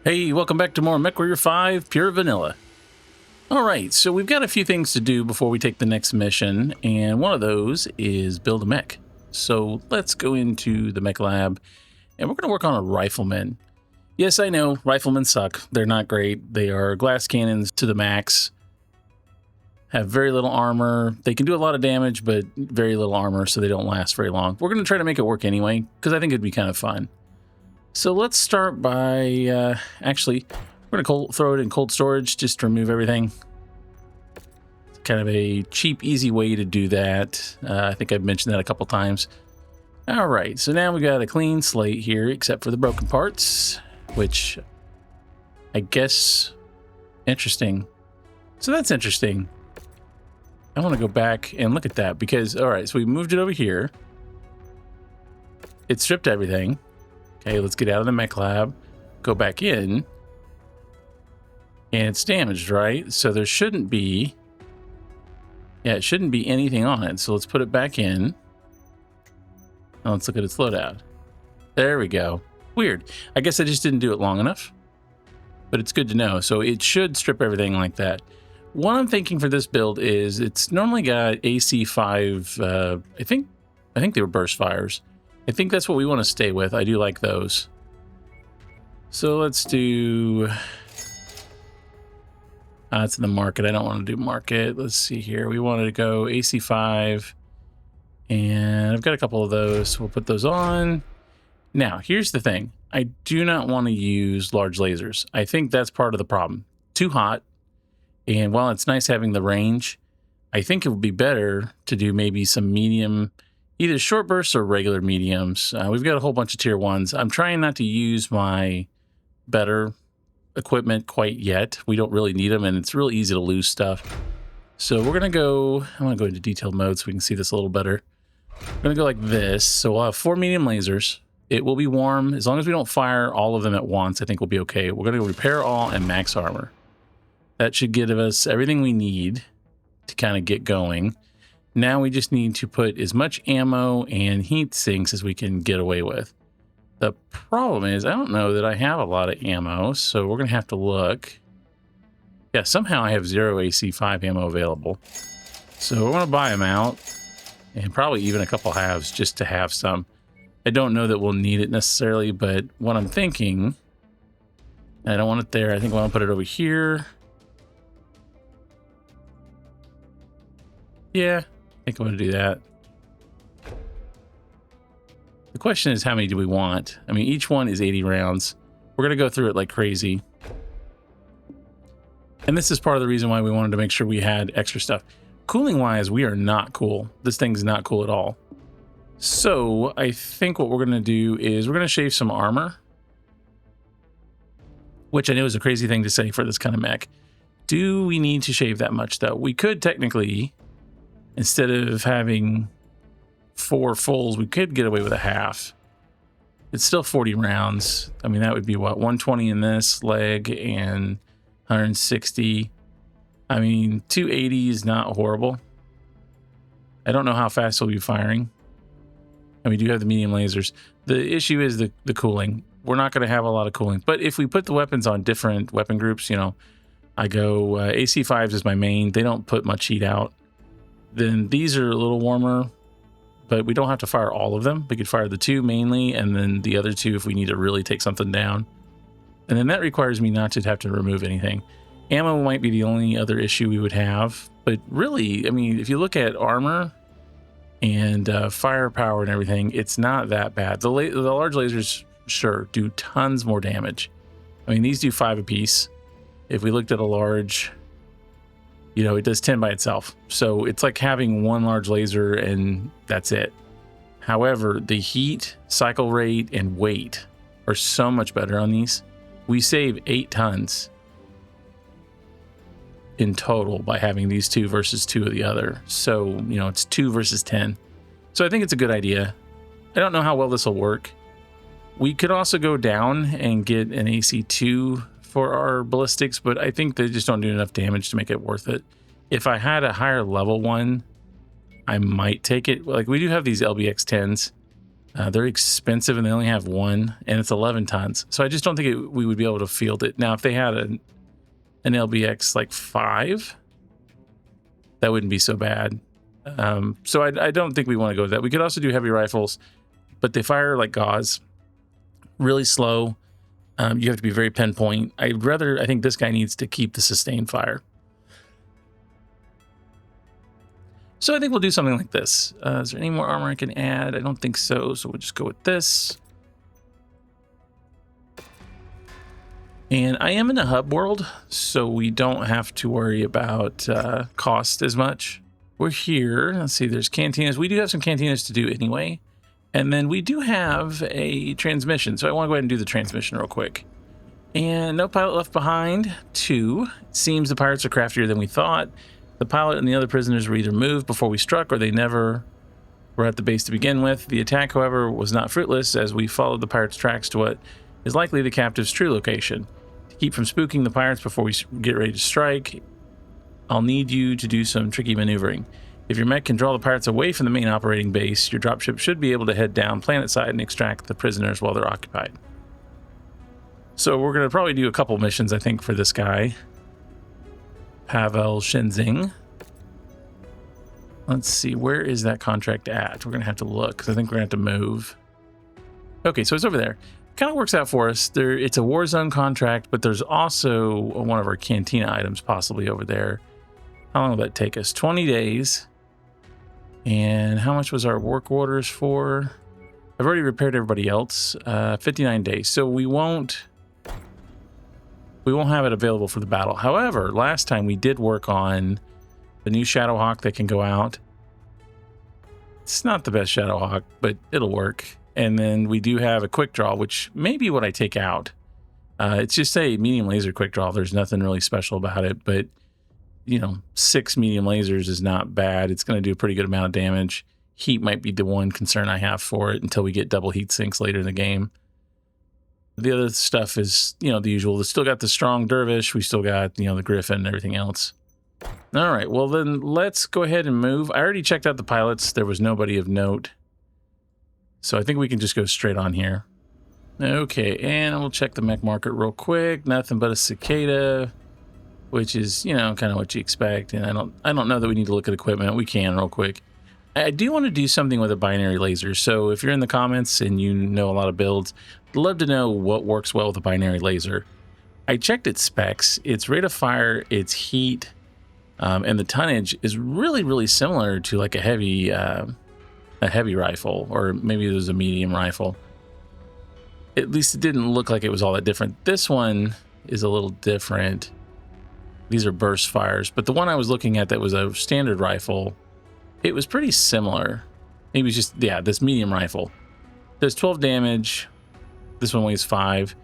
Hey, welcome back to more MechWarrior 5 Pure Vanilla. Alright, so we've got a few things to do before we take the next mission, and one of those is build a mech. So let's go into the mech lab, and we're going to work on a rifleman. Yes, I know, riflemen suck. They're not great. They are glass cannons to the max, have very little armor. They can do a lot of damage, but very little armor, so they don't last very long. We're going to try to make it work anyway, because I think it'd be kind of fun. So let's start by, actually, we're going to throw it in cold storage just to remove everything. It's kind of a cheap, easy way to do that. I think I've mentioned that a couple times. All right, so now we got a clean slate here, except for the broken parts, which I guess, interesting. So that's interesting. I want to go back and look at that because, all right, so we moved it over here. It stripped everything. Okay, let's get out of the mech lab, go back in, and it's damaged, right? So there shouldn't be, it shouldn't be anything on it. So let's put it back in. Now let's look at its loadout. There we go. Weird. I guess I just didn't do it long enough, but it's good to know. So it should strip everything like that. What I'm thinking for this build is it's normally got AC5, I think they were burst fires. I think that's what we want to stay with. I do like those. So let's do... it's in the market. I don't want to do market. Let's see here. We wanted to go AC5. And I've got a couple of those. So we'll put those on. Now, here's the thing. I do not want to use large lasers. I think that's part of the problem. Too hot. And while it's nice having the range, I think it would be better to do maybe some medium... either short bursts or regular mediums. We've got a whole bunch of tier 1s. I'm trying not to use my better equipment quite yet. We don't really need them, and it's real easy to lose stuff. So we're going to go... I'm going to go into detailed mode so we can see this a little better. We're going to go like this. So we'll have 4 medium lasers. It will be warm. As long as we don't fire all of them at once, I think we'll be okay. We're going to go repair all and max armor. That should give us everything we need to kind of get going. Now we just need to put as much ammo and heat sinks as we can get away with. The problem is I don't know that I have a lot of ammo, so we're going to have to look. Yeah, somehow I have 0 AC5 ammo available. So we're going to buy them out and probably even a couple halves just to have some. I don't know that we'll need it necessarily, but what I'm thinking, I don't want it there. I think I want to put it over here. Yeah. I think I'm going to do that. The question is, how many do we want? I mean, each one is 80 rounds. We're going to go through it like crazy. And this is part of the reason why we wanted to make sure we had extra stuff. Cooling wise, we are not cool. This thing's not cool at all. So I think what we're going to do is we're going to shave some armor, which I know is a crazy thing to say for this kind of mech. Do we need to shave that much though? We could technically... instead of having 4 fulls, we could get away with a half. It's still 40 rounds. I mean, that would be what, 120 in this leg and 160. I mean, 280 is not horrible. I don't know how fast we'll be firing. And we do have the medium lasers. The issue is the cooling. We're not going to have a lot of cooling. But if we put the weapons on different weapon groups, you know, I go AC5s is my main. They don't put much heat out. Then these are a little warmer, but we don't have to fire all of them. We could fire the 2 mainly, and then the other 2 if we need to really take something down. And then that requires me not to have to remove anything. Ammo might be the only other issue we would have, but really, I mean, if you look at armor and firepower and everything, it's not that bad. The large lasers, sure, do tons more damage. I mean, these do 5 apiece. If we looked at a large... you know, it does 10 by itself. So it's like having 1 large laser and that's it. However, the heat, cycle rate, and weight are so much better on these. We save 8 tons in total by having these 2 versus 2 of the other. So, you know, it's 2 versus 10. So I think it's a good idea. I don't know how well this will work. We could also go down and get an AC2 for our ballistics, but I think they just don't do enough damage to make it worth it. If I had a higher level one, I might take it. Like, we do have these LBX 10s, They're expensive and they only have one, and it's 11 tons. So I just don't think we would be able to field it. Now, if they had an LBX like 5, that wouldn't be so bad. So I don't think we want to go with that. We could also do heavy rifles, but they fire like gauze, really slow. You have to be very pinpoint. I think this guy needs to keep the sustained fire. So I think we'll do something like this. Is there any more armor I can add? I don't think so. So we'll just go with this. And I am in a hub world, so we don't have to worry about cost as much. We're here. Let's see, there's cantinas. We do have some cantinas to do anyway. And then we do have a transmission. So I want to go ahead and do the transmission real quick. And no pilot left behind. 2. It seems the pirates are craftier than we thought. The pilot and the other prisoners were either moved before we struck or they never were at the base to begin with. The attack, however, was not fruitless as we followed the pirates' tracks to what is likely the captive's true location. To keep from spooking the pirates before we get ready to strike, I'll need you to do some tricky maneuvering. If your mech can draw the pirates away from the main operating base, your dropship should be able to head down planet side and extract the prisoners while they're occupied. So we're going to probably do a couple missions, I think, for this guy. Pavel Shenzing. Let's see, where is that contract at? We're going to have to look, because I think we're going to have to move. Okay, so it's over there. Kind of works out for us. It's a Warzone contract, but there's also one of our cantina items possibly over there. How long will that take us? 20 days. And how much was our work orders for? I've already repaired everybody else. 59 days. So we won't have it available for the battle. However, last time we did work on the new Shadowhawk that can go out. It's not the best Shadowhawk, but it'll work. And then we do have a quick draw, which may be what I take out. It's just a medium laser quick draw. There's nothing really special about it, but you know, 6 medium lasers is not bad. It's going to do a pretty good amount of damage. Heat might be the one concern I have for it until we get double heat sinks later in the game. The other stuff is, you know, the usual. We still got the strong dervish. We still got, you know, the griffin and everything else. All right, well then let's go ahead and move. I already checked out the pilots. There was nobody of note. So I think we can just go straight on here. Okay, and we'll check the mech market real quick. Nothing but a cicada, which is, you know, kind of what you expect. And I don't know that we need to look at equipment. We can real quick. I do want to do something with a binary laser. So if you're in the comments and you know a lot of builds, I'd love to know what works well with a binary laser. I checked its specs. Its rate of fire, its heat, and the tonnage is really, really similar to like a heavy rifle, or maybe it was a medium rifle. At least it didn't look like it was all that different. This one is a little different. These are burst fires, but the one I was looking at that was a standard rifle, it was pretty similar. It was just, yeah, this medium rifle. There's 12 damage. This one weighs 5.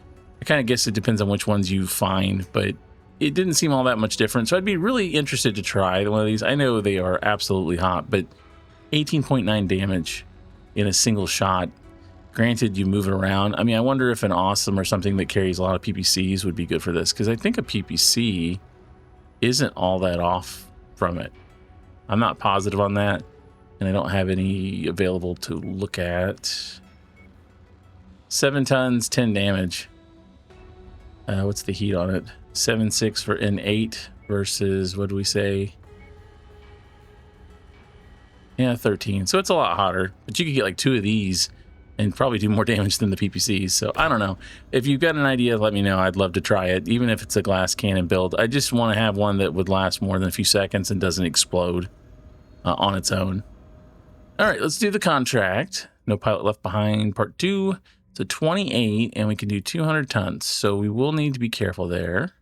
I kind of guess it depends on which ones you find, but it didn't seem all that much different. So I'd be really interested to try one of these. I know they are absolutely hot, but 18.9 damage in a single shot. Granted, you move it around. I mean, I wonder if an awesome or something that carries a lot of PPCs would be good for this, because I think a PPC isn't all that off from it. I'm not positive on that, and I don't have any available to look at. 7 tons, 10 damage. What's the heat on it? 7.6 for N8 versus, what do we say? Yeah, 13. So it's a lot hotter, but you could get like 2 of these and probably do more damage than the PPCs. So I don't know. If you've got an idea, let me know. I'd love to try it, even if it's a glass cannon build. I just want to have one that would last more than a few seconds and doesn't explode on its own. All right, let's do the contract. No pilot left behind, part 2. So 28, and we can do 200 tons. So we will need to be careful there.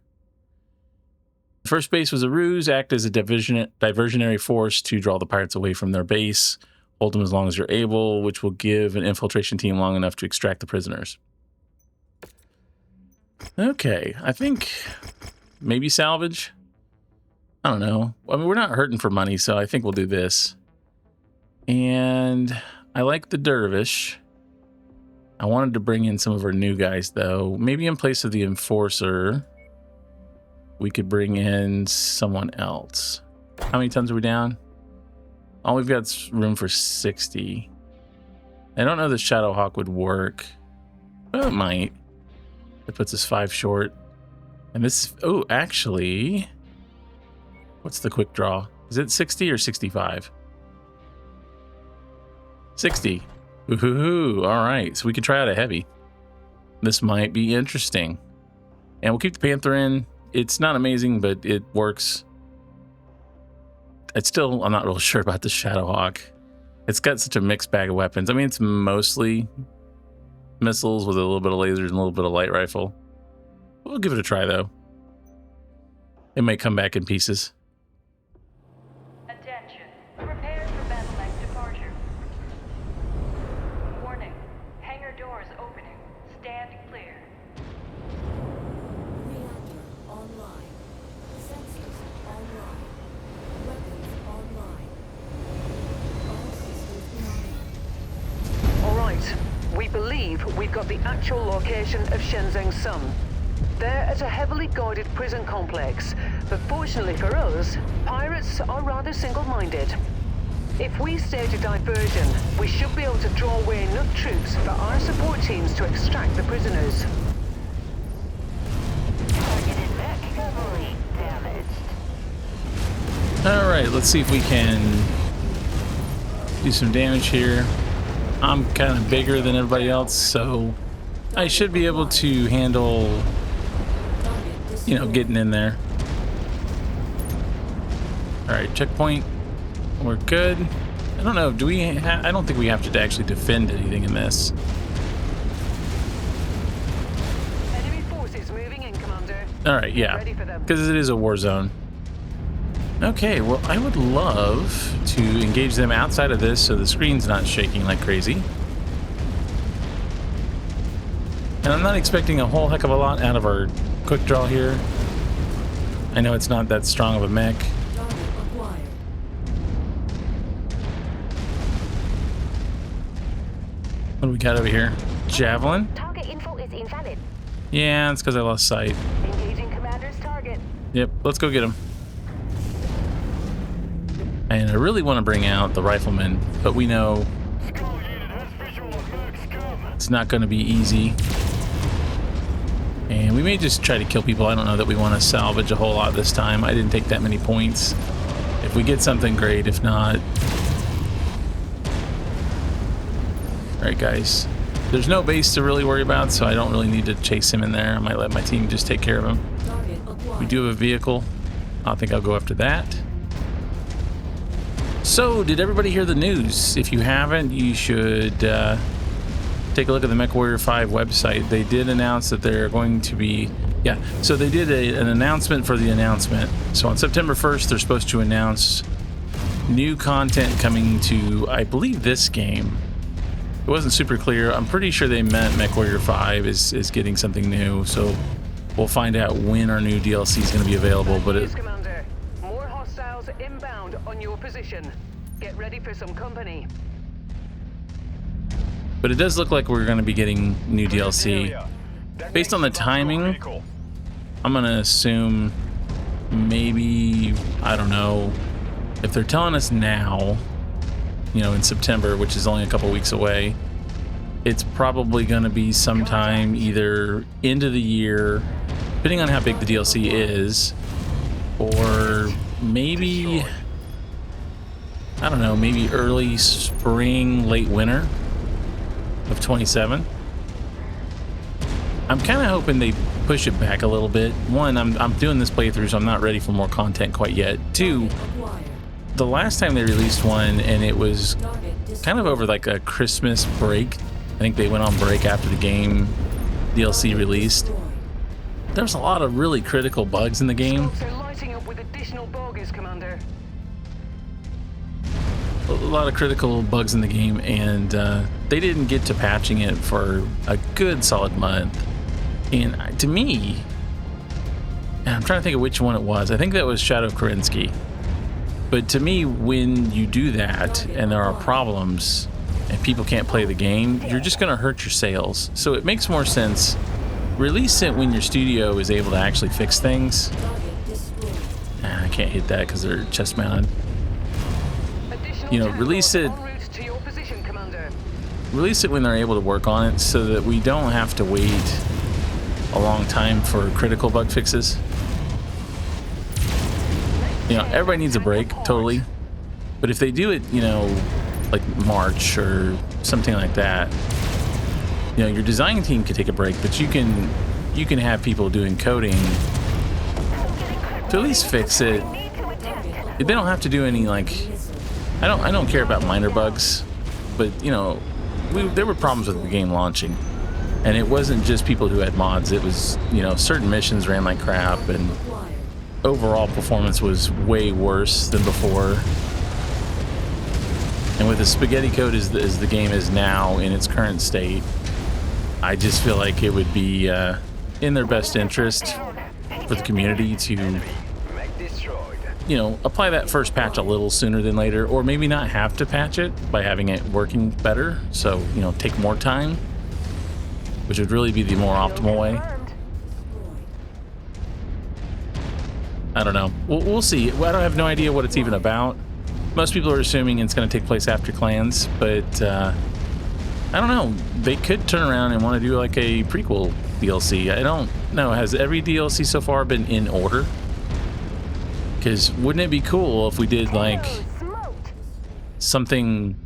The first base was a ruse. Act as a diversionary force to draw the pirates away from their base. Hold them as long as you're able, which will give an infiltration team long enough to extract the prisoners. Okay, I think maybe salvage. I don't know. I mean, we're not hurting for money, so I think we'll do this. And I like the dervish. I wanted to bring in some of our new guys, though. Maybe in place of the enforcer, we could bring in someone else. How many tons are we down? Oh, we've got room for 60. I don't know the Shadowhawk would work. Well, it might. It puts us 5 short. And this, oh, actually, what's the quick draw? Is it 60 or 65? 60. Ooh, all right. So we could try out a heavy. This might be interesting. And we'll keep the Panther in. It's not amazing, but it works. I'm not real sure about the Shadowhawk. It's got such a mixed bag of weapons. I mean, it's mostly missiles with a little bit of lasers and a little bit of light rifle. We'll give it a try, though. It may come back in pieces. Attention. Prepare for BattleMech departure. Warning. Hangar doors opening. Stand clear. Reactor online. Sensors online. Weapons online. All systems nominal. All right. We believe we've got the actual location of Shenzheng's Sun. They're at a heavily guarded prison complex, but fortunately for us, pirates are rather single-minded. If we stage a diversion, we should be able to draw away enough troops for our support teams to extract the prisoners. Targeted mech heavily damaged. All right, let's see if we can do some damage here. I'm kind of bigger than everybody else, so I should be able to handle, you know, getting in there. All right, checkpoint. We're good. I don't know. Do we? I don't think we have to actually defend anything in this. Enemy forces moving in, Commander. All right, yeah, Ready for them. because it is a war zone. Okay, well, I would love to engage them outside of this so the screen's not shaking like crazy. And I'm not expecting a whole heck of a lot out of our quick draw here. I know it's not that strong of a mech. Target acquired. What do we got over here? Javelin? Target info is invalid. Yeah, it's because I lost sight. Engaging commander's target. Yep, let's go get him. And I really want to bring out the rifleman, but we know it's not going to be easy. And we may just try to kill people. I don't know that we want to salvage a whole lot this time. I didn't take that many points. If we get something, great. If not... Alright, guys. There's no base to really worry about, so I don't really need to chase him in there. I might let my team just take care of him. Target acquired. We do have a vehicle. I think I'll go after that. So, did everybody hear the news? If you haven't, you should take a look at the MechWarrior 5 website. They did announce that they're going to be... Yeah, so they did an announcement for the announcement. So on September 1st, they're supposed to announce new content coming to, I believe, this game. It wasn't super clear. I'm pretty sure they meant MechWarrior 5 is getting something new. So we'll find out when our new DLC is going to be available. But Yes, Commander. More hostiles inbound on your position. Get ready for some company. But it does look like we're going to be getting new DLC. Based on the timing, I'm going to assume maybe, I don't know, if they're telling us now, you know, in September, which is only a couple weeks away, it's probably going to be sometime either end of the year, depending on how big the DLC is, or maybe, I don't know, maybe early spring, late winter of 27. I'm kind of hoping they push it back a little bit. One, I'm doing this playthrough, so I'm not ready for more content quite yet. Two, the last time they released one, and it was kind of over like a Christmas break. I think they went on break after the game DLC released. There's a lot of really critical bugs in the game. Scopes are lighting up with additional bogies, Commander. A lot of critical bugs in the game, and they didn't get to patching it for a good solid month. And to me, and I'm trying to think of which one it was. I think that was Shadow Kerensky. But to me, when you do that and there are problems and people can't play the game, you're just going to hurt your sales. So it makes more sense. Release it when your studio is able to actually fix things. I can't hit that because they're chest mounted. You know, release it En route to your position, Commander. release it when they're able to work on it so that we don't have to wait a long time for critical bug fixes. You know, everybody needs a break, totally. But if they do it, you know, like March or something like that, you know, your design team could take a break, but you can have people doing coding to at least fix it. They don't have to do any, like, I don't care about minor bugs, but you know, there were problems with the game launching, and it wasn't just people who had mods. It was, you know, certain missions ran like crap, and overall performance was way worse than before. And with the spaghetti code as the game is now in its current state, I just feel like it would be in their best interest for the community to, you know, apply that first patch a little sooner than later, or maybe not have to patch it by having it working better. So, you know, take more time, which would really be the more optimal way. I don't know. We'll see. I don't have no idea what it's even about. Most people are assuming it's going to take place after Clans, but I don't know. They could turn around and want to do like a prequel DLC. I don't know. Has every DLC so far been in order? Because wouldn't it be cool if we did like something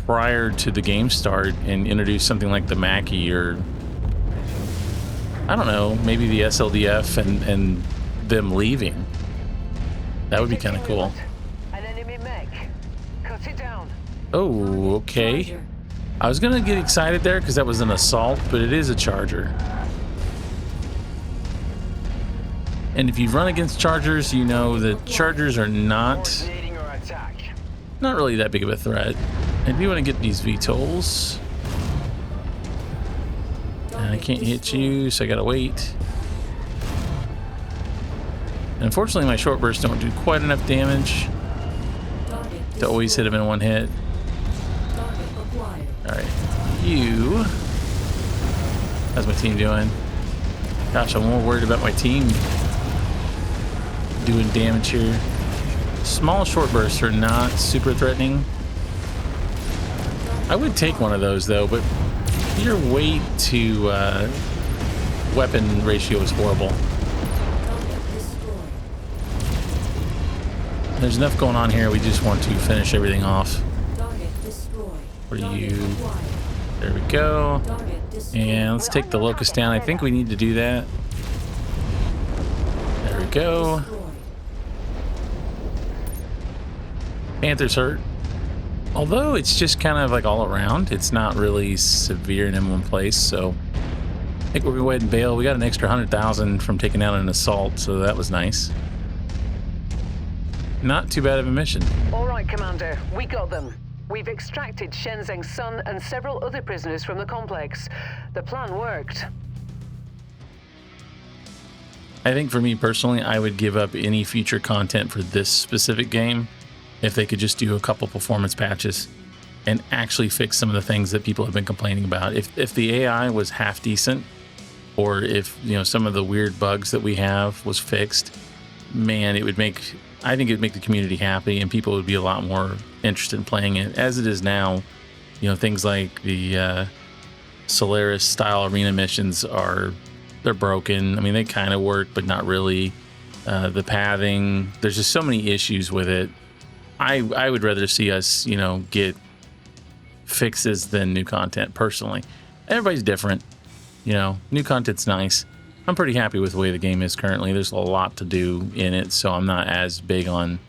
prior to the game start and introduce something like the Mackie, or I don't know, maybe the SLDF and them leaving? That would be kind of cool. Oh, okay. I was gonna get excited there because that was an assault, but it is a charger. And if you've run against chargers, you know that chargers are not really that big of a threat. I do want to get these VTOLs. And I can't hit you, so I gotta wait. And unfortunately, my short bursts don't do quite enough damage to always hit them in one hit. Alright, you. How's my team doing? Gosh, I'm more worried about my team doing damage here. Small short bursts are not super threatening. I would take one of those though, but your weight to weapon ratio is horrible. There's enough going on here. We just want to finish everything off. Where are you? There we go. And let's take the locust down. I think we need to do that. There we go. Panther's hurt. Although it's just kind of like all around. It's not really severe in one place, so I think we're gonna go ahead and bail. We got an extra 100,000 from taking out an assault, so that was nice. Not too bad of a mission. All right, Commander, we got them. We've extracted Shenzeng's son and several other prisoners from the complex. The plan worked. I think for me personally, I would give up any future content for this specific game if they could just do a couple performance patches and actually fix some of the things that people have been complaining about. If the AI was half decent, or if, you know, some of the weird bugs that we have was fixed, man, it would make, I think it would make the community happy and people would be a lot more interested in playing it. As it is now, you know, things like the Solaris style arena missions they're broken. I mean, they kind of work, but not really. The pathing, there's just so many issues with it. I would rather see us, you know, get fixes than new content personally. Everybody's different, you know. New content's nice. I'm pretty happy with the way the game is currently. There's a lot to do in it, so I'm not as big on,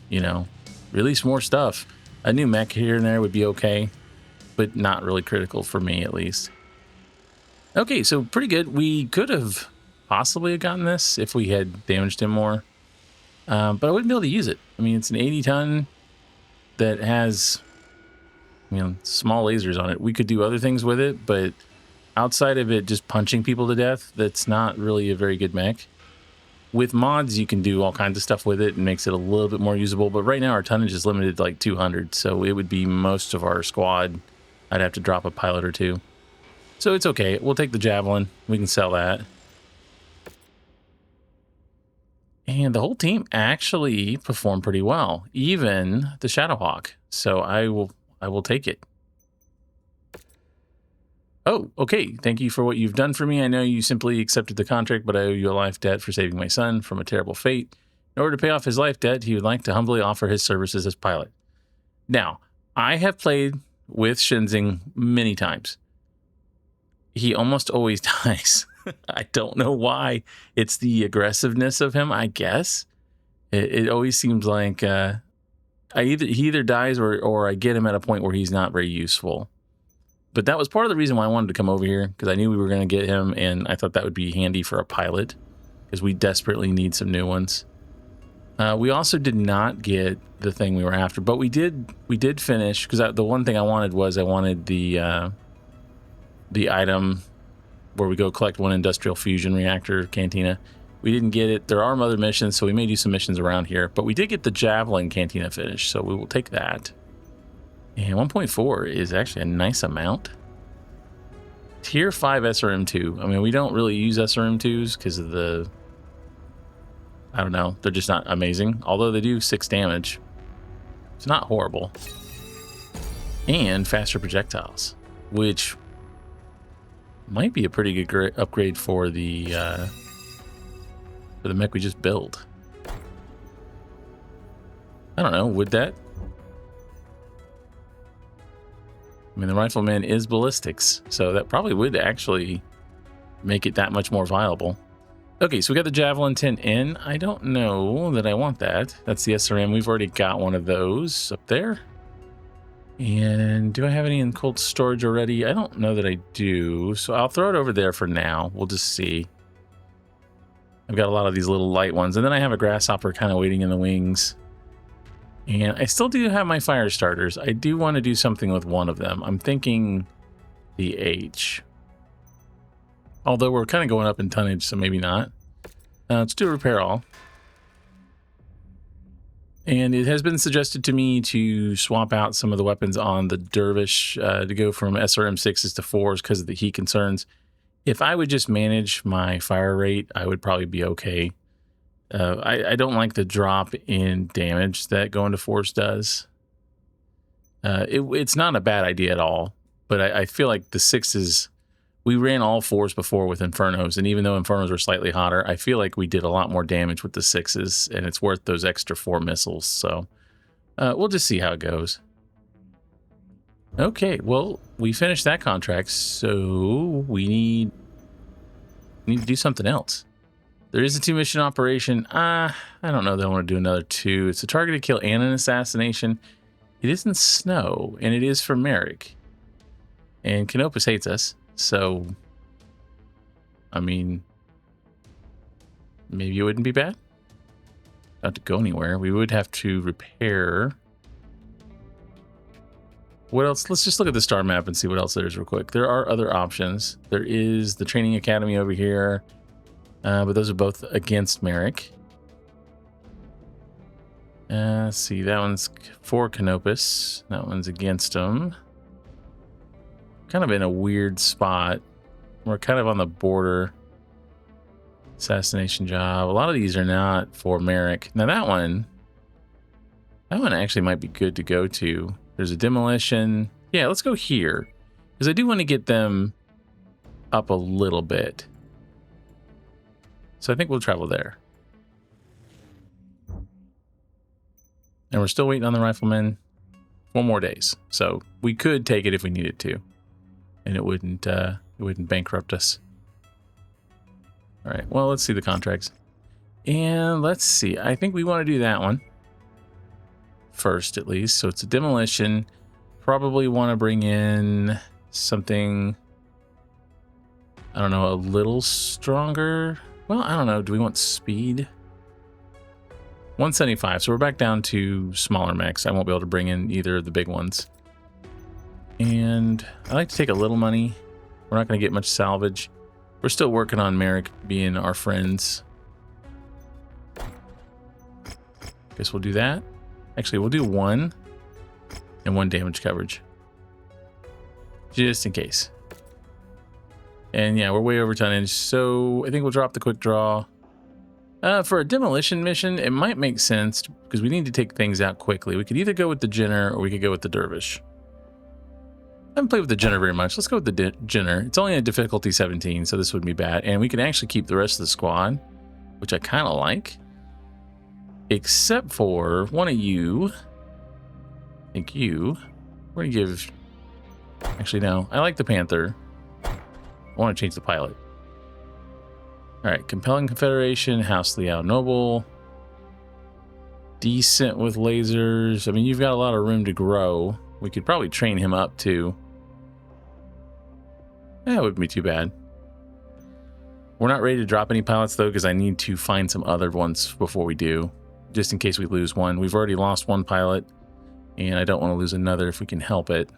you know, release more stuff. A new mech here and there would be okay, but not really critical for me, at least. Okay, so pretty good. We could have possibly gotten this if we had damaged him more, but I wouldn't be able to use it. I mean, it's an 80-ton that has, you know, small lasers on it. We could do other things with it, but outside of it just punching people to death, that's not really a very good mech. With mods, you can do all kinds of stuff with it and makes it a little bit more usable, but right now our tonnage is limited to like 200, so it would be most of our squad. I'd have to drop a pilot or two. So it's okay. We'll take the Javelin. We can sell that. And the whole team actually performed pretty well, even the Shadowhawk. So I will take it. Oh, okay. Thank you for what you've done for me. I know you simply accepted the contract, but I owe you a life debt for saving my son from a terrible fate. In order to pay off his life debt, he would like to humbly offer his services as pilot. Now, I have played with Shenzing many times. He almost always dies. I don't know why. It's the aggressiveness of him, I guess. It always seems like he either dies or I get him at a point where he's not very useful. But that was part of the reason why I wanted to come over here, because I knew we were going to get him, and I thought that would be handy for a pilot, because we desperately need some new ones. We also did not get the thing we were after, but we did finish, because the one thing I wanted the item where we go collect one industrial fusion reactor cantina. We didn't get it. There are other missions, so we may do some missions around here, but we did get the Javelin cantina finished, so we will take that. And 1.4 is actually a nice amount. Tier 5 SRM2. I mean, we don't really use SRM2s because of the... I don't know. They're just not amazing. Although they do 6 damage. It's not horrible. And faster projectiles. Which might be a pretty good upgrade for the mech we just built. I don't know. Would that... I mean, the Rifleman is ballistics, so that probably would actually make it that much more viable. Okay, so we got the Javelin 10N. I don't know that I want that. That's the SRM. We've already got one of those up there. And do I have any in cold storage already? I don't know that I do, so I'll throw it over there for now. We'll just see. I've got a lot of these little light ones, and then I have a Grasshopper kind of waiting in the wings. And I still do have my fire starters. I do want to do something with one of them. I'm thinking the H. Although we're kind of going up in tonnage, so maybe not. Let's do a repair all. And it has been suggested to me to swap out some of the weapons on the Dervish to go from SRM6s to 4s because of the heat concerns. If I would just manage my fire rate, I would probably be okay. I don't like the drop in damage that going to 4s does. It's not a bad idea at all, but I feel like the 6s, we ran all 4s before with Infernos, and even though Infernos were slightly hotter, I feel like we did a lot more damage with the 6s, and it's worth those extra 4 missiles, so we'll just see how it goes. Okay, well, we finished that contract, so we need to do something else. There is a 2-mission operation. I don't know that I want to do another 2. It's a targeted kill and an assassination. It isn't snow, and it is for Marik. And Canopus hates us, so... I mean... maybe it wouldn't be bad? Not to go anywhere. We would have to repair... What else? Let's just look at the star map and see what else there is real quick. There are other options. There is the training academy over here. But those are both against Marik. Let's see, that one's for Canopus. That one's against him. Kind of in a weird spot. We're kind of on the border. Assassination job. A lot of these are not for Marik. Now that one actually might be good to go to. There's a demolition. Yeah, let's go here. Because I do want to get them up a little bit. So I think we'll travel there. And we're still waiting on the Riflemen. 4 more days. So we could take it if we needed to. And it wouldn't bankrupt us. All right, well, let's see the contracts. And let's see. I think we want to do that one first, at least. So it's a demolition. Probably want to bring in something, I don't know, a little stronger. Well, I don't know. Do we want speed? 175. So we're back down to smaller mechs. I won't be able to bring in either of the big ones. And I like to take a little money. We're not going to get much salvage. We're still working on Marik being our friends. Guess we'll do that. Actually, we'll do 1 and 1 damage coverage. Just in case. And yeah, we're way over tonnage, so I think we'll drop the quick draw. For a demolition mission, it might make sense because we need to take things out quickly. We could either go with the Jenner or we could go with the Dervish. haven't played with the Jenner very much. Let's go with the Jenner. It's only a difficulty 17, so this wouldn't be bad. And we can actually keep the rest of the squad, which I kind of like. Except for one of you. I think you. We're going to give... Actually, no. I like the Panther. I want to change the pilot. Alright, Compelling Confederation, House Liao Noble. Decent with lasers. I mean, you've got a lot of room to grow. We could probably train him up too. That wouldn't be too bad. We're not ready to drop any pilots though, because I need to find some other ones before we do, just in case we lose one. We've already lost one pilot, and I don't want to lose another if we can help it.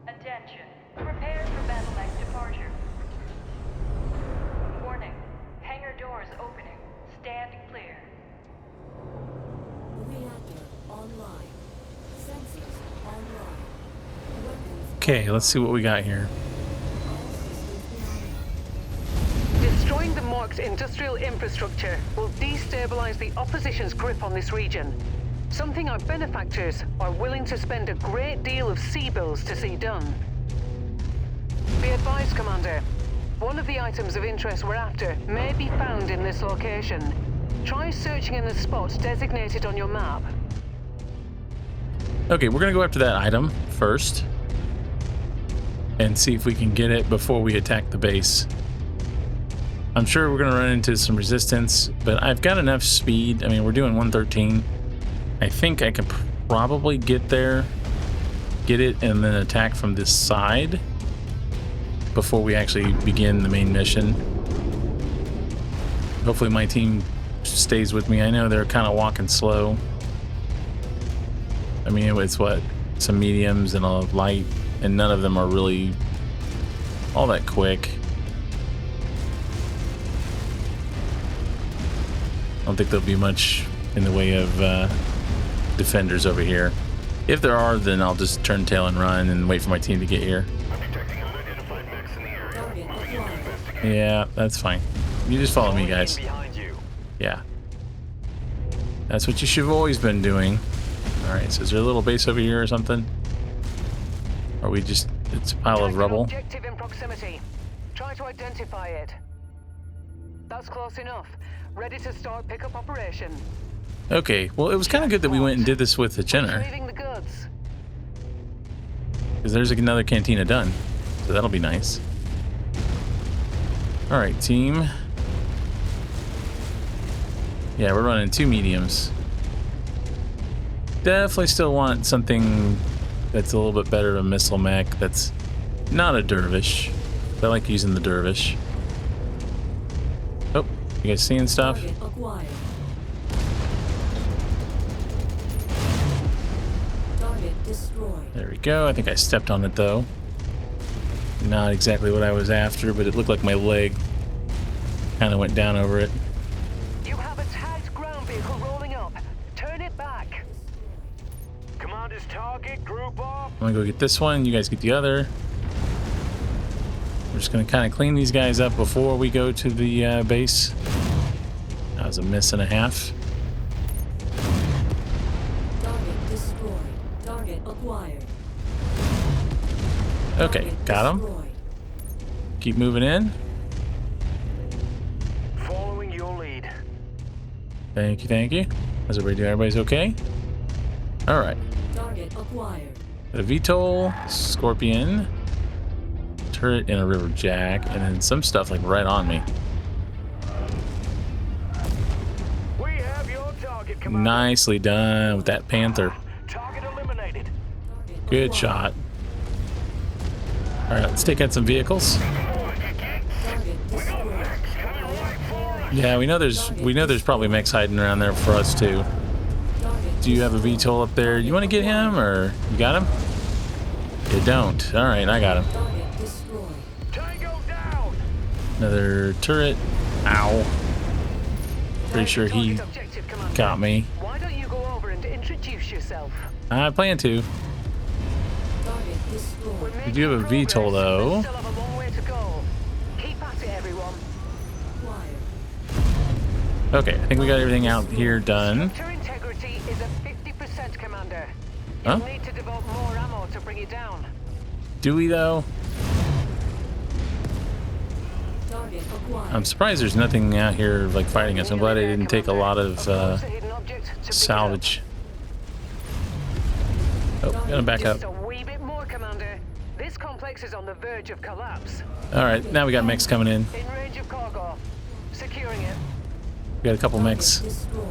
Attention. Prepare for BattleMech departure. Warning. Hangar doors opening. Stand clear. Reactor online. Sensors online. Weapons. Okay, let's see what we got here. All systems nominal. Destroying the Mark's industrial infrastructure will destabilize the opposition's grip on this region. Something our benefactors are willing to spend a great deal of sea bills to see done. Be advised, Commander. One of the items of interest we're after may be found in this location. Try searching in the spots designated on your map. Okay, we're going to go after that item first and see if we can get it before we attack the base. I'm sure we're going to run into some resistance, but I've got enough speed. I mean, we're doing 113. I think I can probably get there, get it, and then attack from this side before we actually begin the main mission. Hopefully my team stays with me. I know they're kind of walking slow. I mean, it's what? Some mediums and a light, and none of them are really all that quick. I don't think there'll be much in the way of defenders over here. If there are, then I'll just turn tail and run and wait for my team to get here. Target acquired. Yeah, that's fine. You just follow me, guys. Yeah. That's what you should have always been doing. Alright, so is there a little base over here or something? Or we just... it's a pile of rubble? Objective in proximity. Try to identify it. That's close enough. Ready to start pickup operation. Okay, well, it was kind of good that we went and did this with the Jenner, Retrieving the goods. because there's another cantina done, so that'll be nice. All right, team. Yeah, we're running 2 mediums. Definitely still want something that's a little bit better of a missile mech that's not a dervish. I like using the dervish. Oh, you guys seeing stuff? Target acquired. Target destroyed. There we go. I think I stepped on it though. Not exactly what I was after, but it looked like my leg kind of went down over it. You have a tagged ground vehicle rolling up. Turn it back. Commander's target, group up. I'm gonna go get this one. You guys get the other. We're just gonna kind of clean these guys up before we go to the base. That was a miss and a half. Target destroyed. Target acquired. Okay, Target got him. destroyed. Keep moving in. Following your lead. Thank you, thank you. How's everybody doing? Everybody's okay? All right. Target acquired. Got a VTOL, Scorpion, turret, and a River Jack, and then some stuff like right on me. We have your target, Commander. Nicely done with that Panther. Target eliminated. Target Good acquired. shot. All right, let's take out some vehicles. Target destroyed. Yeah, we know there's probably mechs hiding around there for us too. Target Do you have a VTOL up there? You want to get him, or you got him? You don't. All right, I got him. target destroyed. Tango down. Another turret. Ow. Pretty sure he Target objective, Commander. got me. Why don't you go over and introduce yourself? I plan to. Target destroyed. We're We do have a making VTOL progress, though. but still have a long way to go. Keep at it, everyone. Acquired. Okay, I think we got everything out here done. Structure integrity is at 50%, Commander. Huh? You'll need to devote more ammo to bring it down. Do we though? Target acquired. I'm surprised there's nothing out here like fighting us. I'm glad I didn't take a lot of salvage. Oh, gonna back up. Just a wee bit more, Commander. This complex is on the verge of collapse. All right, now we got mechs coming in. In range of cargo. Securing it. We got a couple mechs. Destroyed.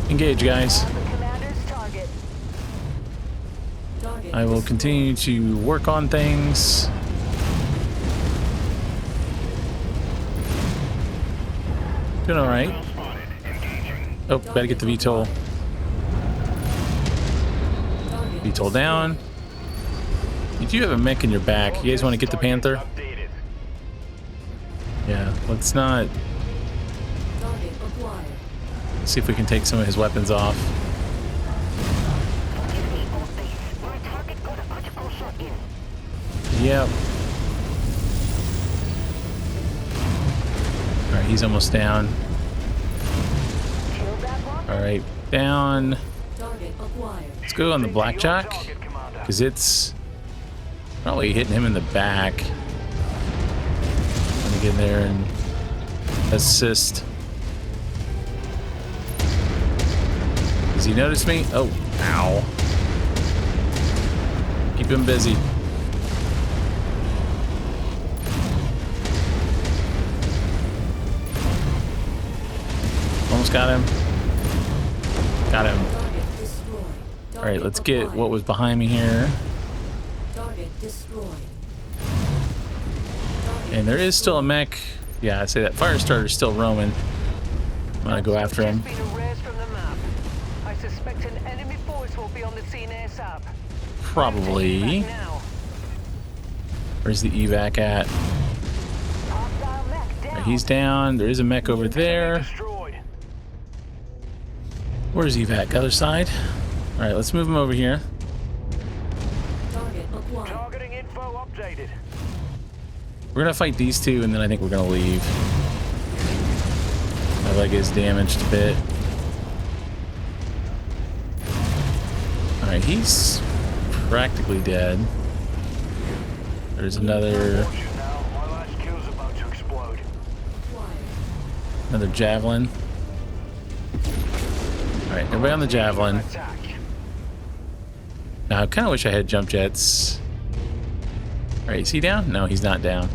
Engage, guys. The commander's target. Target I will continue to work on things. Doing all right. Oh, gotta get the VTOL. VTOL down. You do have a mech in your back. You guys want to get the Panther? Yeah, let's not. Target acquired. See if we can take some of his weapons off. Yep. Alright, he's almost down. Alright, down. Target acquired. Let's go on the blackjack, because it's probably hitting him in the back. Let me get in there and assist. Does he notice me? Oh, ow. Keep him busy. Almost got him. Got him. Target destroyed. All right, let's get what was behind me here. Target destroyed. And there is still a mech. Yeah, I'd say that fire starter's still roaming. I'm gonna go after him. Just been erased from the map. I suspect an enemy force will be on the scene ASAP. Probably. Now. Where's the evac at? Hostile mech down. Alright, he's down. There is a mech over there. Destroyed. Where's evac? Other side? Alright, let's move him over here. Target acquired. Targeting info updated. We're gonna fight these two, and then I think we're gonna leave. My leg is damaged a bit. Alright, he's practically dead. There's another Watch it now. My last kill's about to explode. another javelin. Alright, everybody on the javelin. Attack. Now I kinda wish I had jump jets. Alright, is he down? No, he's not down.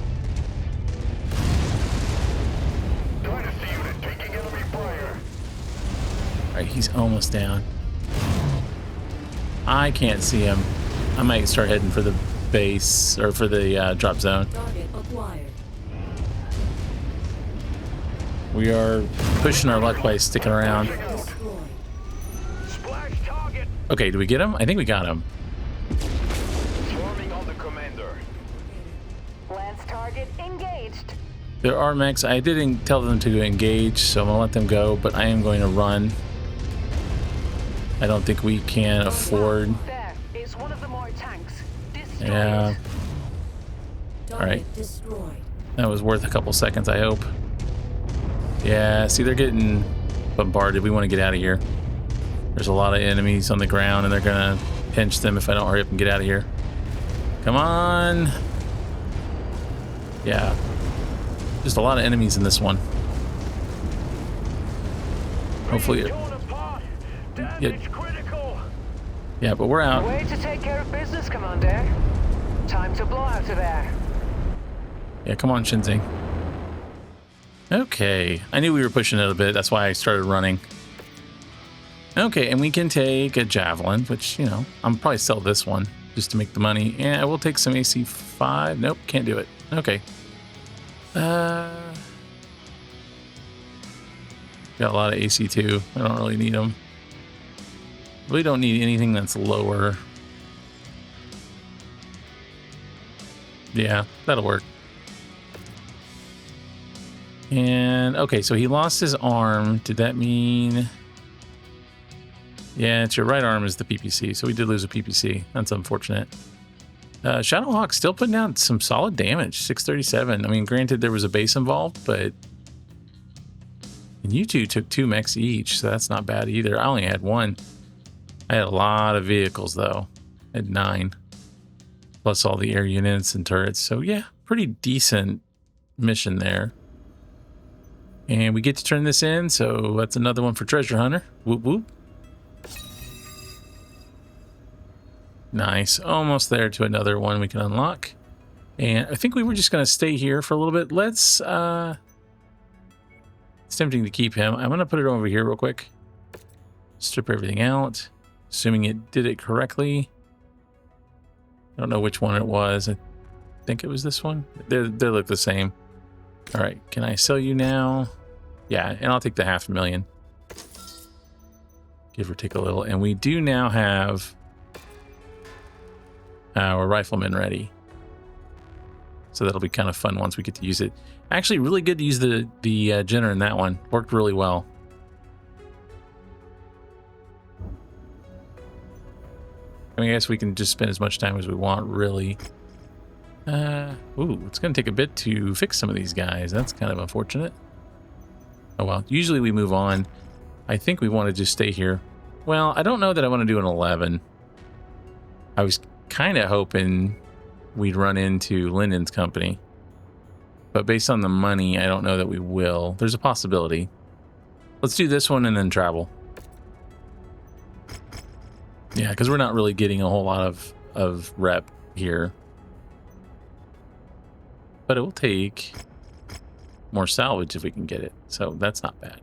Dynasty unit taking enemy fire. Alright, he's almost down. I can't see him. I might start heading for the base, or for the drop zone. Target acquired. We are pushing our luck by sticking around. Destroyed. Splash target. Okay, do we get him? I think we got him. Swarming on the commander. Lance target engaged. There are mechs. I didn't tell them to engage, so I'm gonna let them go, but I am going to run. I don't think we can afford. There. It's one of the more tanks. Destroy Yeah, it. Target right. destroyed. that was worth a couple seconds, I hope. Yeah, see, they're getting bombarded. We want to get out of here. There's a lot of enemies on the ground, and they're gonna pinch them if I don't hurry up and get out of here. Come on. Yeah. Just a lot of enemies in this one. Hopefully. Torn apart. Damage critical. Yeah, but we're out. Way to take care of business, Commander. Time to blow out of there. Yeah, come on, Shinzing. Okay. I knew we were pushing it a bit. That's why I started running. Okay, and we can take a javelin, which, you know, I'm probably sell this one just to make the money. And I will take some AC5. Nope, can't do it. Okay. Got a lot of AC2. I don't really need them. Really don't need anything that's lower. Yeah, that'll work. And okay, so he lost his arm. Did that mean? Yeah, it's your right arm is the PPC. So we did lose a PPC. That's unfortunate. Shadowhawk still putting down some solid damage. 637. I mean, granted there was a base involved, but and you two took 2 mechs each, so that's not bad either. I only had 1. I had a lot of vehicles though. I had 9. plus all the air units and turrets. So yeah, pretty decent mission there. And we get to turn this in, so that's another one for Treasure Hunter. Whoop whoop. Nice, almost there to another one we can unlock. And I think we were just gonna stay here for a little bit. Let's it's tempting to keep him. I'm gonna put it over here real quick. Strip everything out, assuming it did it correctly. I don't know which one it was. I think it was this one. They look the same. All right, can I sell you now? Yeah, and I'll take the 500,000. Give or take a little. And we do now have our rifleman ready. So that'll be kind of fun once we get to use it. Actually, really good to use the Jenner in that one. Worked really well. I mean, I guess we can just spend as much time as we want, really. Ooh, it's going to take a bit to fix some of these guys. That's kind of unfortunate. Oh, well. Usually we move on. I think we want to just stay here. Well, I don't know that I want to do an 11. I was kind of hoping we'd run into Lyndon's company. But based on the money, I don't know that we will. There's a possibility. Let's do this one and then travel. Yeah, because we're not really getting a whole lot of rep here. But it will take more salvage if we can get it. So that's not bad.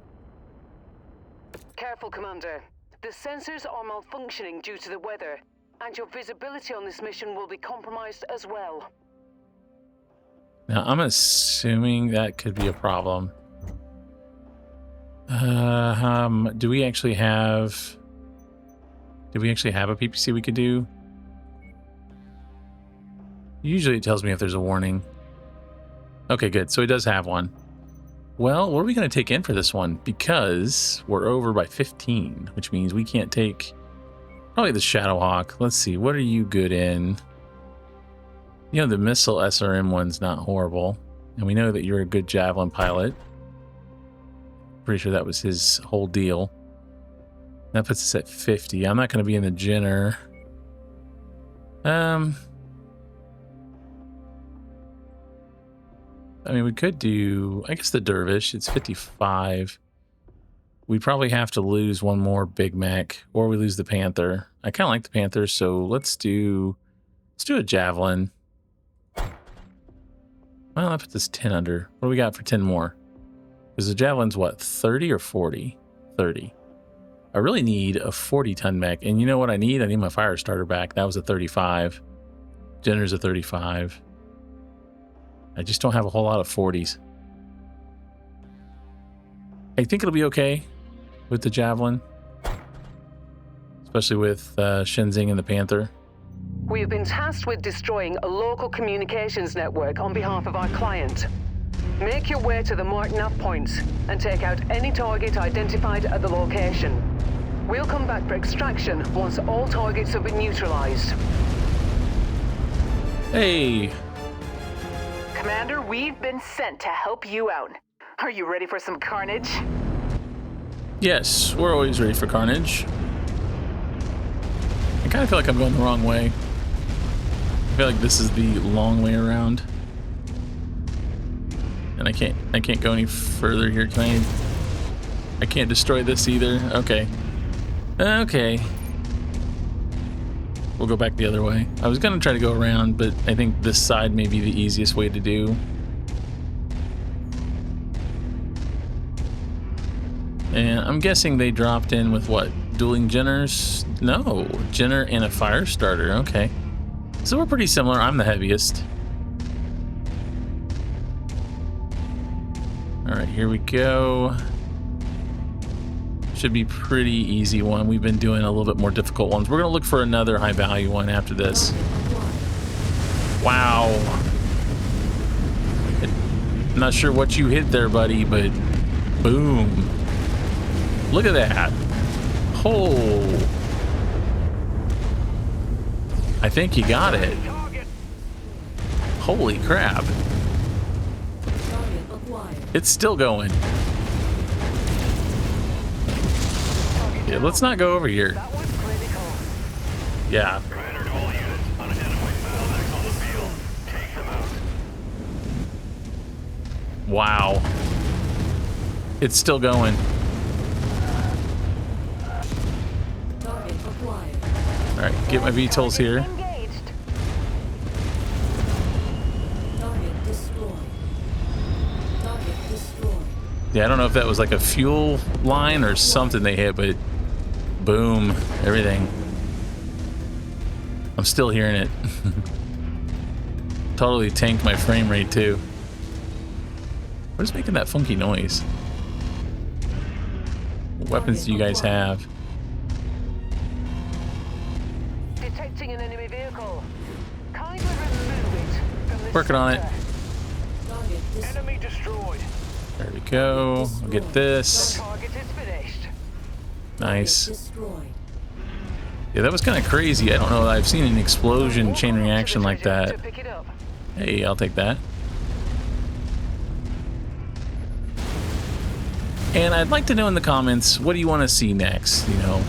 Careful, Commander. The sensors are malfunctioning due to the weather, and your visibility on this mission will be compromised as well. Now, I'm assuming that could be a problem. Do we actually have... Do we actually have a PPC we could do? Usually it tells me if there's a warning. Okay, good. So it does have one. Well, what are we going to take in for this one? Because we're over by 15, which means we can't take probably the Shadowhawk. Let's see. What are you good in? You know, the missile SRM one's not horrible. And we know that you're a good Javelin pilot. Pretty sure that was his whole deal. That puts us at 50. I'm not going to be in the Jenner. I mean, we could do, I guess, the Dervish. It's 55. We probably have to lose one more Big Mac, or we lose the Panther. I kind of like the Panther, so let's do a Javelin. Well, that puts us 10 under. What do we got for 10 more? Because the Javelin's what, 30 or 40? 30. I really need a 40-ton mech, and you know what I need? I need my fire starter back. That was a 35. Jenner's a 35. I just don't have a whole lot of 40s. I think it'll be okay with the Javelin, especially with Shenzing and the Panther. We have been tasked with destroying a local communications network on behalf of our client. Make your way to the marked nav points and take out any target identified at the location. We'll come back for extraction once all targets have been neutralized. Hey! Commander, we've been sent to help you out. Are you ready for some carnage? Yes, we're always ready for carnage. I kind of feel like I'm going the wrong way. I feel like this is the long way around. And I can't go any further here. I can't destroy this either. Okay. Okay. We'll go back the other way. I was gonna try to go around, but I think this side may be the easiest way to do. And I'm guessing they dropped in with what? Dueling Jenners? No, Jenner and a fire starter. Okay. So we're pretty similar. I'm the heaviest. All right, here we go. Should be pretty easy one. We've been doing a little bit more difficult ones. We're gonna look for another high value one after this. Wow. I'm not sure what you hit there, buddy, but boom. Look at that. Oh. I think you got it. Holy crap. It's still going. Yeah, let's not go over here. Yeah. Wow. It's still going. Target acquired. All right, get my VTOLs here. Engaged. Target destroyed. Target destroyed. Yeah, I don't know if that was like a fuel line or something they hit, but boom, everything. I'm still hearing it. Totally tanked my frame rate too. What is making that funky noise? What weapons do you guys have? Detecting an enemy vehicle. Kindly remove it from the Working on it. center. Target destroyed. Enemy destroyed. There we go. I'll get this. Target is finished. Nice. Destroyed. Yeah, that was kind of crazy. I don't know that I've seen an explosion chain reaction like that. To pick it up. Hey, I'll take that. And I'd like to know in the comments, what do you want to see next? You know,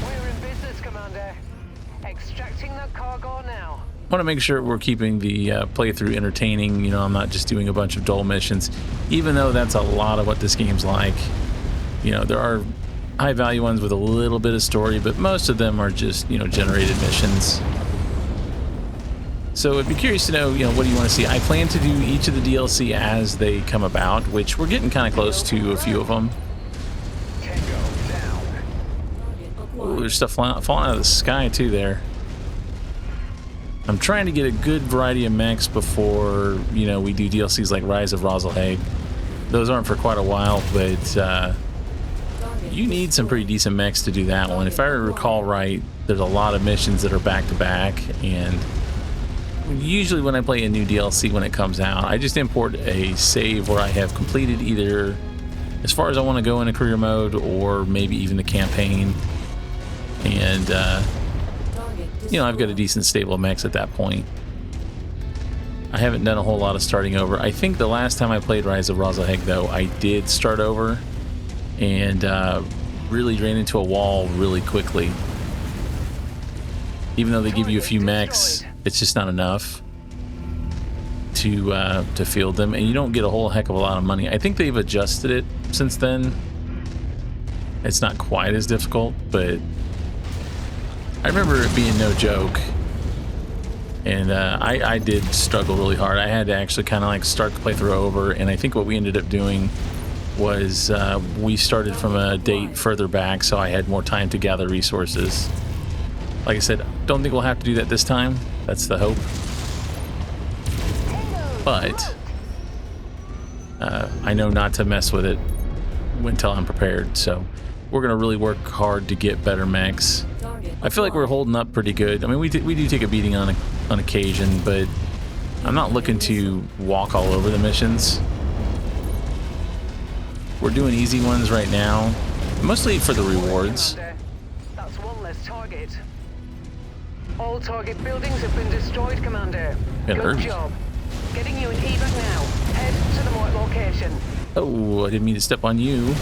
We're in business, Commander. Extracting that cargo now. I want to make sure we're keeping the playthrough entertaining. You know, I'm not just doing a bunch of dull missions, even though that's a lot of what this game's like. You know, there are high value ones with a little bit of story, but most of them are just, you know, generated missions. So I'd be curious to know, you know, what do you want to see? I plan to do each of the DLC as they come about, which we're getting kind of close to a few of them. Tango down. Target Ooh, acquired. there's stuff falling out of the sky too there. I'm trying to get a good variety of mechs before, you know, we do DLCs like Rise of Rosalheg. Those aren't for quite a while, but you need some pretty decent mechs to do that one. If I recall right, there's a lot of missions that are back to back, and usually when I play a new DLC when it comes out, I just import a save where I have completed either as far as I want to go in a career mode or maybe even the campaign. And, you know, I've got a decent stable of mechs at that point. I haven't done a whole lot of starting over. I think the last time I played Rise of Rosalheg, though, I did start over and really ran into a wall really quickly. Even though they give you a few mechs, it's just not enough to field them, and you don't get a whole heck of a lot of money. I think they've adjusted it since then. It's not quite as difficult, but I remember it being no joke. And I did struggle really hard. I had to actually kind of like start the playthrough over, and I think what we ended up doing was we started from a date further back, so I had more time to gather resources. Like I said, don't think we'll have to do that this time. That's the hope. But I know not to mess with it until I'm prepared. So we're gonna really work hard to get better mechs. I feel like we're holding up pretty good. I mean, we do take a beating on occasion, but I'm not looking to walk all over the missions. We're doing easy ones right now, mostly for the rewards. Commander, that's one less target. All target buildings have been destroyed, Commander. It Good hurts. job. Getting you an evac now. Head to the marked location. Oh, I didn't mean to step on you.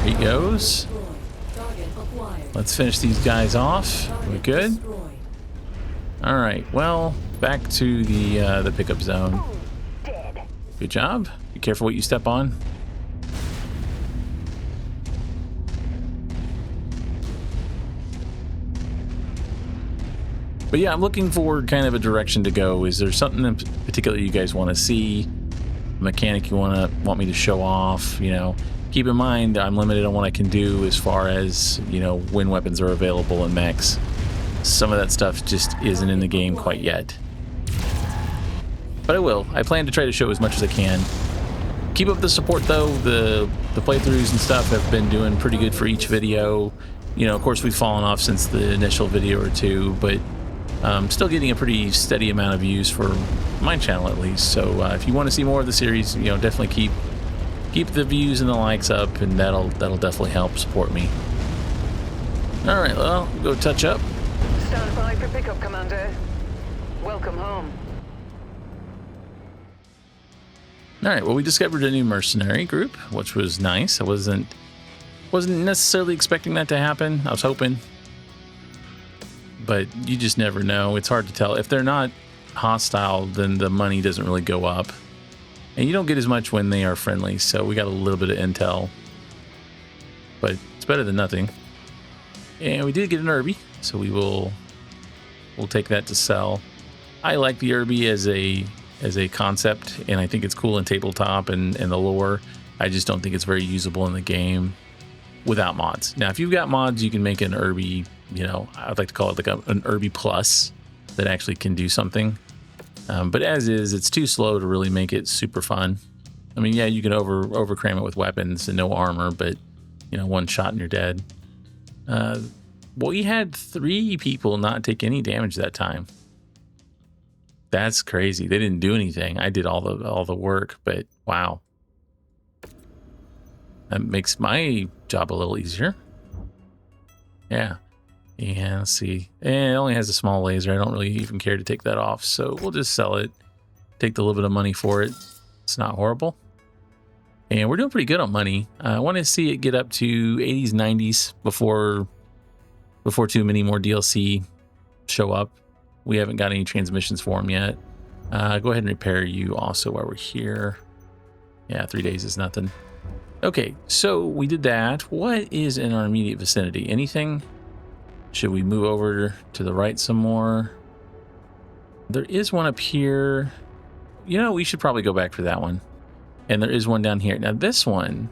There he goes. Target acquired. Let's finish these guys off. We Target good? destroyed. All right. Well, back to the pickup zone. Dead. Good job. Be careful what you step on. But yeah, I'm looking for kind of a direction to go. Is there something in particular you guys want to see? A mechanic you want me to show off? You know, keep in mind I'm limited on what I can do as far as, you know, when weapons are available in mechs. Some of that stuff just isn't in the game quite yet. But I will. I plan to try to show as much as I can. Keep up the support though. The playthroughs and stuff have been doing pretty good for each video. You know, of course we've fallen off since the initial video or two, but still getting a pretty steady amount of views for my channel at least. So if you want to see more of the series, you know, definitely keep the views and the likes up, and that'll definitely help support me. All right, well, we'll go touch up. Stand by for pickup, Commander. Welcome home. All right, well, we discovered a new mercenary group, which was nice. I wasn't necessarily expecting that to happen. I was hoping, but you just never know. It's hard to tell if they're not hostile, then the money doesn't really go up. And you don't get as much when they are friendly, so we got a little bit of intel. But it's better than nothing. And we did get an Irby, so we'll take that to sell. I like the Irby as a concept, and I think it's cool in tabletop and the lore. I just don't think it's very usable in the game without mods. Now, if you've got mods, you can make an Irby, you know, I'd like to call it like an Irby Plus that actually can do something. But as is, it's too slow to really make it super fun. I mean, yeah, you can over cram it with weapons and no armor, but, you know, one shot and you're dead. We had 3 people not take any damage that time. That's crazy. They didn't do anything. I did all the work, but wow. That makes my job a little easier. Yeah. Yeah, let's see. It only has a small laser. I don't really even care to take that off, so we'll just sell it. Take the little bit of money for it. It's not horrible. And we're doing pretty good on money. I want to see it get up to 80s, 90s before too many more DLC show up. We haven't got any transmissions for them yet. Go ahead and repair you also while we're here. Yeah, 3 days is nothing. Okay, so we did that. What is in our immediate vicinity? Anything? Should we move over to the right some more? There is one up here. You know, we should probably go back for that one. And there is one down here. Now this one,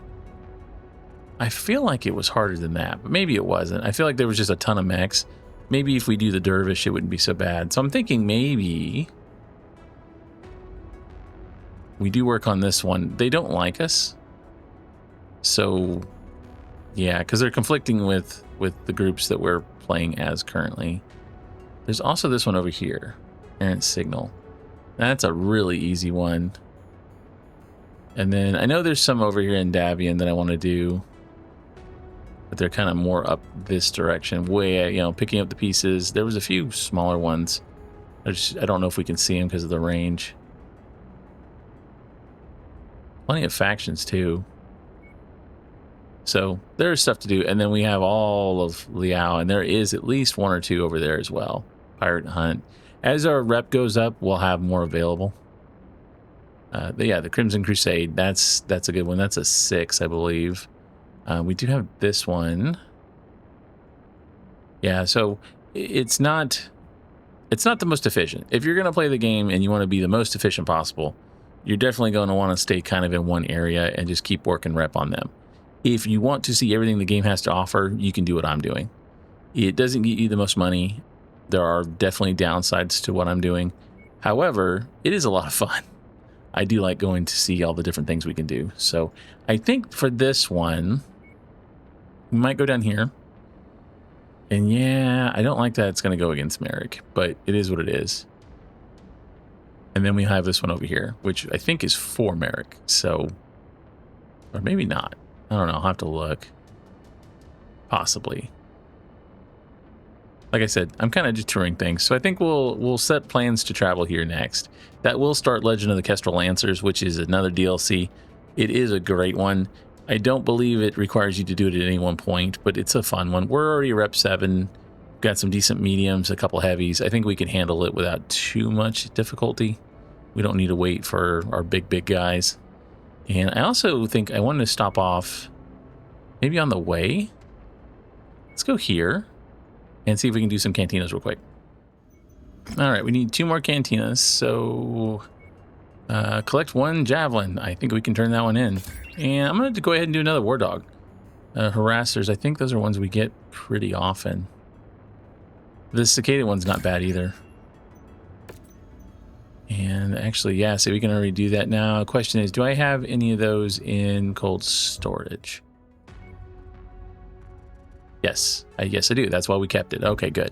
I feel like it was harder than that, but maybe it wasn't. I feel like there was just a ton of mechs. Maybe if we do the dervish, it wouldn't be so bad. So I'm thinking maybe we do work on this one. They don't like us. So yeah, because they're conflicting with the groups that we're playing as currently. There's also this one over here, Errant Signal. That's a really easy one. And then I know there's some over here in Davian that I want to do, but they're kind of more up this direction, way, you know, picking up the pieces. There was a few smaller ones. I don't know if we can see them because of the range. Plenty of factions too. So there's stuff to do. And then we have all of Liao, and there is at least 1 or 2 over there as well. Pirate Hunt. As our rep goes up, we'll have more available. Yeah, the Crimson Crusade, that's a good one. That's a 6, I believe. We do have this one. Yeah, so it's not the most efficient. If you're going to play the game and you want to be the most efficient possible, you're definitely going to want to stay kind of in one area and just keep working rep on them. If you want to see everything the game has to offer, you can do what I'm doing. It doesn't get you the most money. There are definitely downsides to what I'm doing. However, it is a lot of fun. I do like going to see all the different things we can do. So I think for this one, we might go down here. And yeah, I don't like that it's going to go against Marik, but it is what it is. And then we have this one over here, which I think is for Marik. So, or maybe not. I don't know. I'll have to look. Possibly. Like I said, I'm kind of just touring things. So I think we'll set plans to travel here next. That will start Legend of the Kestrel Lancers, which is another DLC. It is a great one. I don't believe it requires you to do it at any one point, but it's a fun one. We're already rep 7. Got some decent mediums, a couple heavies. I think we can handle it without too much difficulty. We don't need to wait for our big guys. And I also think I wanted to stop off maybe on the way. Let's go here and see if we can do some cantinas real quick. All right, we need 2 more cantinas. So collect 1 javelin. I think we can turn that one in. And I'm going to go ahead and do another war dog. Harassers, I think those are ones we get pretty often. The cicada one's not bad either. And actually, yeah, so we can already do that now. Question is, do I have any of those in cold storage? Yes, I do. That's why we kept it. Okay, good.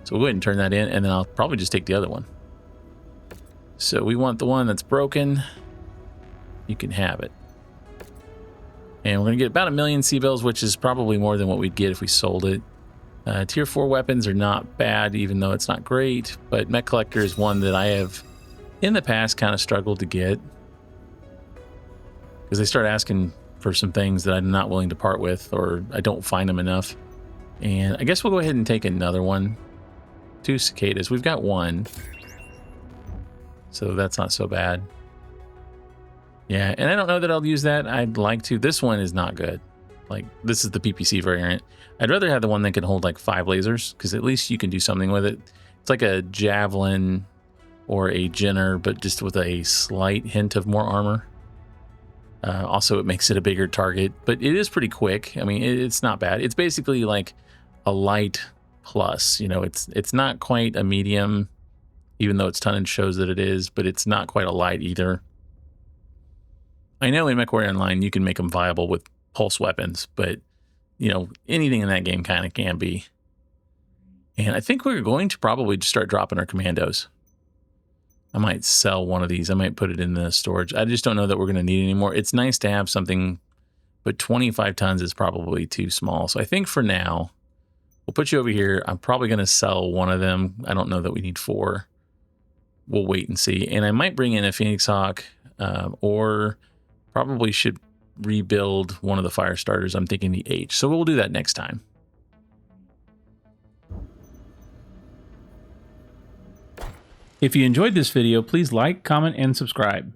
So we'll go ahead and turn that in, and then I'll probably just take the other one. So we want the one that's broken. You can have it. And we're going to get about 1 million C-bills, which is probably more than what we'd get if we sold it. Tier 4 weapons are not bad, even though it's not great. But Mech Collector is one that I have, in the past, kind of struggled to get. Because they start asking for some things that I'm not willing to part with, or I don't find them enough. And I guess we'll go ahead and take another one. 2 cicadas. We've got 1. So that's not so bad. Yeah, and I don't know that I'll use that. I'd like to. This one is not good. Like, this is the PPC variant. I'd rather have the one that can hold like 5 lasers, because at least you can do something with it. It's like a javelin or a Jenner, but just with a slight hint of more armor. Also, it makes it a bigger target, but it is pretty quick. I mean, it's not bad. It's basically like a light plus. You know, it's not quite a medium, even though its tonnage shows that it is, but it's not quite a light either. I know in MechWarrior Online you can make them viable with pulse weapons, but you know, anything in that game kind of can be. And I think we're going to probably just start dropping our commandos. I might sell one of these. I might put it in the storage. I just don't know that we're going to need it anymore. It's nice to have something, but 25 tons is probably too small. So I think for now, we'll put you over here. I'm probably going to sell one of them. I don't know that we need 4. We'll wait and see. And I might bring in a Phoenix Hawk, or probably should rebuild one of the fire starters. I'm thinking the H. So we'll do that next time. If you enjoyed this video, please like, comment, and subscribe.